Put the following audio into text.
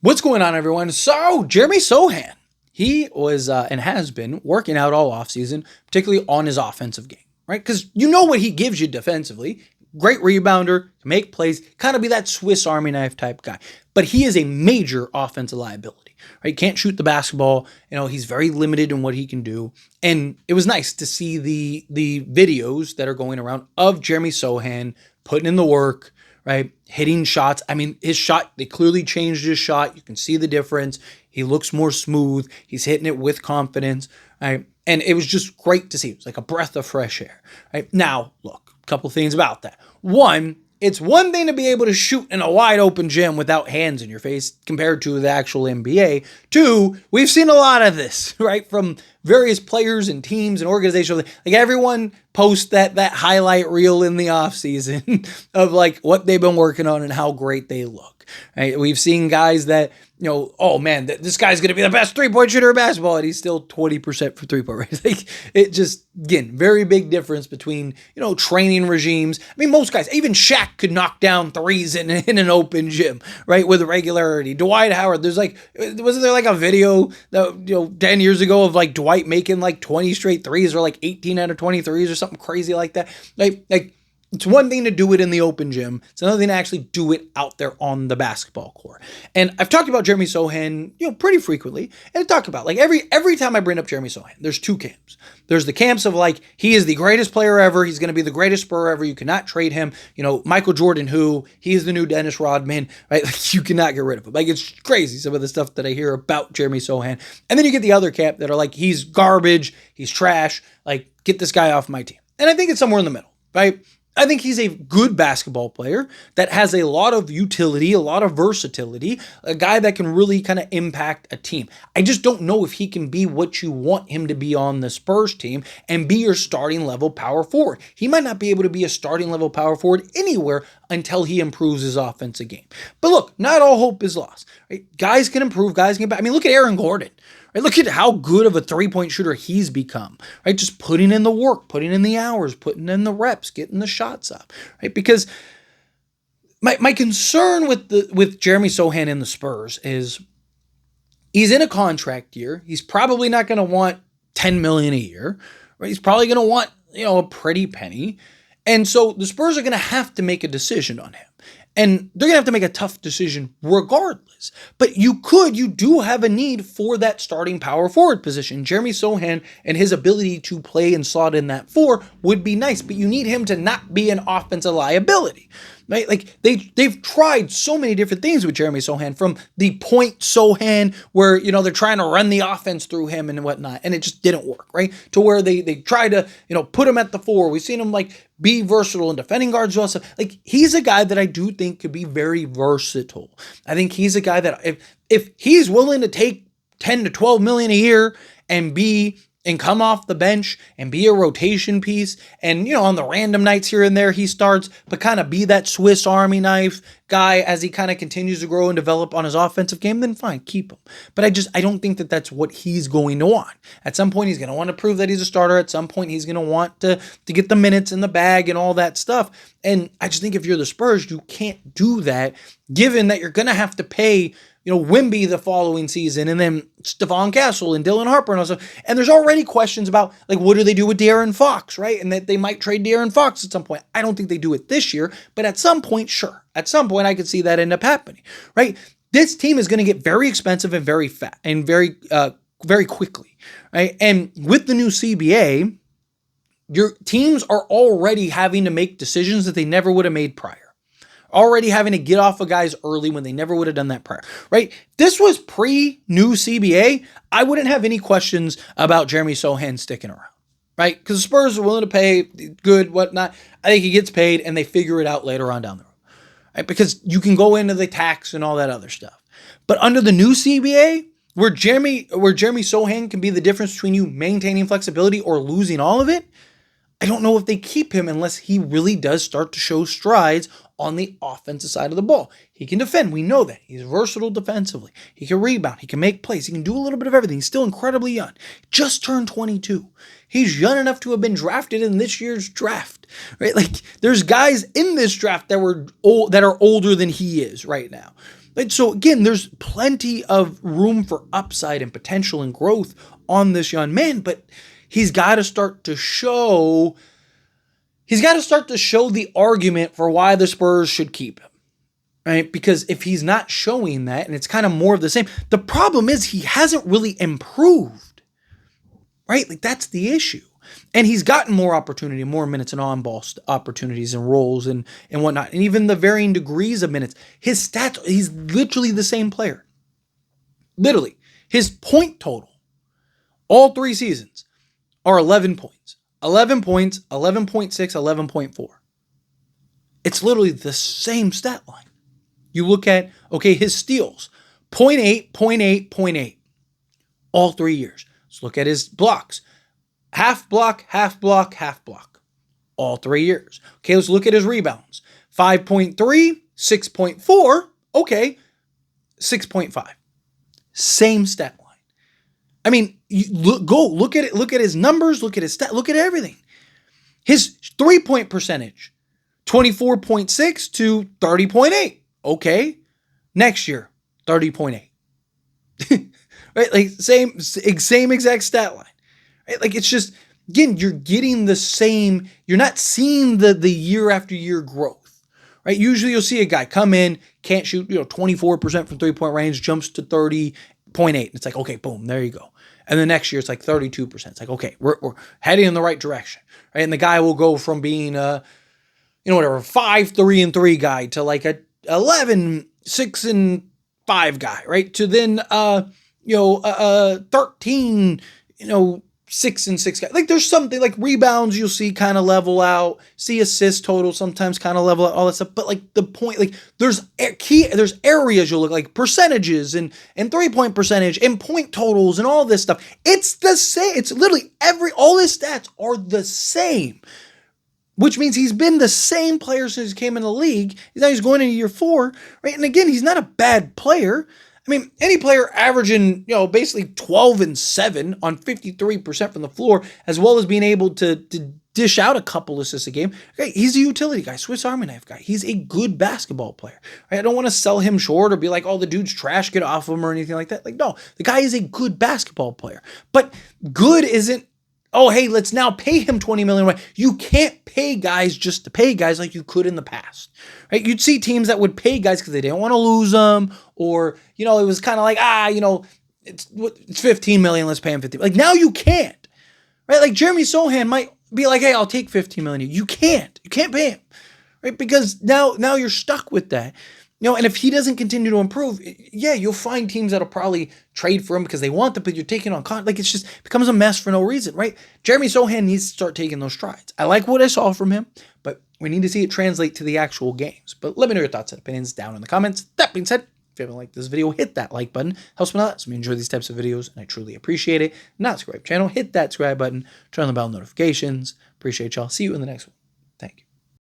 What's going on, everyone? So, Jeremy Sochan, he was and has been working out all offseason, particularly on his offensive game, right? Because you know what he gives you defensively. Great rebounder, to make plays, kind of be that Swiss Army knife type guy. But he is a major offensive liability, right? Can't shoot the basketball. He's very limited in what he can do. And it was nice to see the videos that are going around of Jeremy Sochan putting in the work, right? Hitting shots. I mean, his shot, they clearly changed his shot. You can see the difference. He looks more smooth. He's hitting it with confidence, right? And it was just great to see. It was like a breath of fresh air, right? Now, look, a couple things about that. One, it's one thing to be able to shoot in a wide open gym without hands in your face compared to the actual NBA. Two, we've seen a lot of this, right? From various players and teams and organizations. Like everyone posts that highlight reel in the offseason of like what they've been working on and how great they look. Right? We've seen guys that, oh man, this guy's going to be the best three-point shooter in basketball, and he's still 20% for three-point range. Like, it just, again, very big difference between, training regimes. I mean, most guys, even Shaq could knock down threes in an open gym, right, with regularity. Dwight Howard, wasn't there like a video that, 10 years ago of like Dwight making like 20 straight threes or like 18 out of 20 threes or something crazy like that? Like it's one thing to do it in the open gym. It's another thing to actually do it out there on the basketball court. And I've talked about Jeremy Sochan, pretty frequently. And I talk about like every time I bring up Jeremy Sochan, there's two camps. There's the camps of like, he is the greatest player ever. He's going to be the greatest Spur ever. You cannot trade him. Michael Jordan, he is the new Dennis Rodman, right? Like, you cannot get rid of him. Like, it's crazy, some of the stuff that I hear about Jeremy Sochan. And then you get the other camp that are like, he's garbage. He's trash. Like, get this guy off my team. And I think it's somewhere in the middle, right? I think he's a good basketball player that has a lot of utility, a lot of versatility, a guy that can really kind of impact a team. I just don't know if he can be what you want him to be on the Spurs team and be your starting level power forward. He might not be able to be a starting level power forward anywhere until he improves his offensive game. But look, not all hope is lost. Right? Guys can improve, guys can get back. I mean, look at Aaron Gordon. Right, look at how good of a three-point shooter he's become, right? Just putting in the work, putting in the hours, putting in the reps, getting the shots up, right? Because my concern with Jeremy Sochan in the Spurs is he's in a contract year. He's probably not going to want $10 million a year, right? He's probably going to want, a pretty penny. And so the Spurs are going to have to make a decision on him. And they're going to have to make a tough decision regardless. But you do have a need for that starting power forward position. Jeremy Sochan and his ability to play and slot in that four would be nice, but you need him to not be an offensive liability. Right? Like they've tried so many different things with Jeremy Sochan, from the point Sohan where, they're trying to run the offense through him and whatnot, and it just didn't work, right? To where they try to, put him at the four. We've seen him like be versatile in defending guards also. Like, he's a guy that I do think could be very versatile. I think he's a guy that if he's willing to take 10 to 12 million a year and come off the bench and be a rotation piece, and, on the random nights here and there he starts, but kind of be that Swiss Army knife guy as he kind of continues to grow and develop on his offensive game, then fine, keep him. But I don't think that that's what he's going to want. At some point, he's going to want to prove that he's a starter. At some point, he's going to want to get the minutes in the bag and all that stuff. And I just think if you're the Spurs, you can't do that, given that you're going to have to pay Wemby the following season, and then Stephon Castle and Dylan Harper and all stuff. And there's already questions about, like, what do they do with De'Aaron Fox, right? And that they might trade De'Aaron Fox at some point. I don't think they do it this year, but at some point, sure. At some point, I could see that end up happening, right? This team is going to get very expensive and very fat and very quickly, right? And with the new CBA, your teams are already having to make decisions that they never would have made prior. Already having to get off of guys early when they never would have done that prior, right? This was pre-new CBA. I wouldn't have any questions about Jeremy Sochan sticking around, right? Because the Spurs are willing to pay, good, whatnot. I think he gets paid and they figure it out later on down the road, right? Because you can go into the tax and all that other stuff. But under the new CBA, where Jeremy Sochan can be the difference between you maintaining flexibility or losing all of it, I don't know if they keep him unless he really does start to show strides on the offensive side of the ball. He can defend. We know that. He's versatile defensively. He can rebound. He can make plays. He can do a little bit of everything. He's still incredibly young. Just turned 22. He's young enough to have been drafted in this year's draft, right? Like, there's guys in this draft that are older than he is right now. And so again, there's plenty of room for upside and potential and growth on this young man, but he's got to start to show the argument for why the Spurs should keep him. Right? Because if he's not showing that, and it's kind of more of the same, the problem is he hasn't really improved. Right? Like, that's the issue. And he's gotten more opportunity, more minutes and on-ball opportunities and roles and whatnot. And even the varying degrees of minutes. His stats, he's literally the same player. Literally. His point total, all 3 seasons, are 11 points. 11 points, 11.6, 11.4. It's literally the same stat line. You look at, okay, his steals, 0.8, 0.8, 0.8, all 3 years. Let's look at his blocks, half block, half block, half block, all 3 years. Okay, let's look at his rebounds, 5.3, 6.4, okay, 6.5. Same stat line. I mean, look at it, look at his numbers, look at his stat, look at everything. His 3-point percentage, 24.6 to 30.8. Okay, next year, 30.8. Right? Like same exact stat line. Right? Like, it's just, again, you're getting the same, you're not seeing the year after year growth. Right? Usually you'll see a guy come in, can't shoot, 24% from 3-point range, jumps to 30.8. It's like, okay, boom, there you go. And the next year it's like 32%. It's like, okay, we're heading in the right direction. Right? And the guy will go from being a, 5-3-3 guy to like a 11-6-5 guy, right? To then 13, 6-6 guy. Like, there's something like rebounds you'll see kind of level out, see assist total sometimes kind of level out, all that stuff. But like the point, like there's areas you'll look like percentages and 3-point percentage and point totals and all this stuff. It's the same. It's literally all his stats are the same. Which means he's been the same player since he came in the league. Now he's going into year 4, right? And again, he's not a bad player. I mean, any player averaging, basically 12 and 7 on 53% from the floor, as well as being able to dish out a couple assists a game. Okay, he's a utility guy, Swiss Army knife guy. He's a good basketball player. Right? I don't want to sell him short or be like, oh, the dude's trash, get off him or anything like that. Like, no, the guy is a good basketball player. But good isn't, oh, hey, let's now pay him $20 million. You can't pay guys just to pay guys like you could in the past, right? You'd see teams that would pay guys because they didn't want to lose them, or, it was kind of like, it's $15 million, let's pay him $15 million. Like, now you can't, right? Like, Jeremy Sochan might be like, hey, I'll take $15 million. You can't pay him, right? Because now you're stuck with that. And if he doesn't continue to improve, yeah, you'll find teams that'll probably trade for him because they want them, but you're taking on like, it's just becomes a mess for no reason, right? Jeremy Sochan needs to start taking those strides. I like what I saw from him, but we need to see it translate to the actual games. But let me know your thoughts and opinions down in the comments. That being said, if you haven't liked this video, hit that like button. Helps me a lot. So we enjoy these types of videos, and I truly appreciate it. Not subscribe channel, hit that subscribe button, turn on the bell notifications. Appreciate y'all. See you in the next one. Thank you.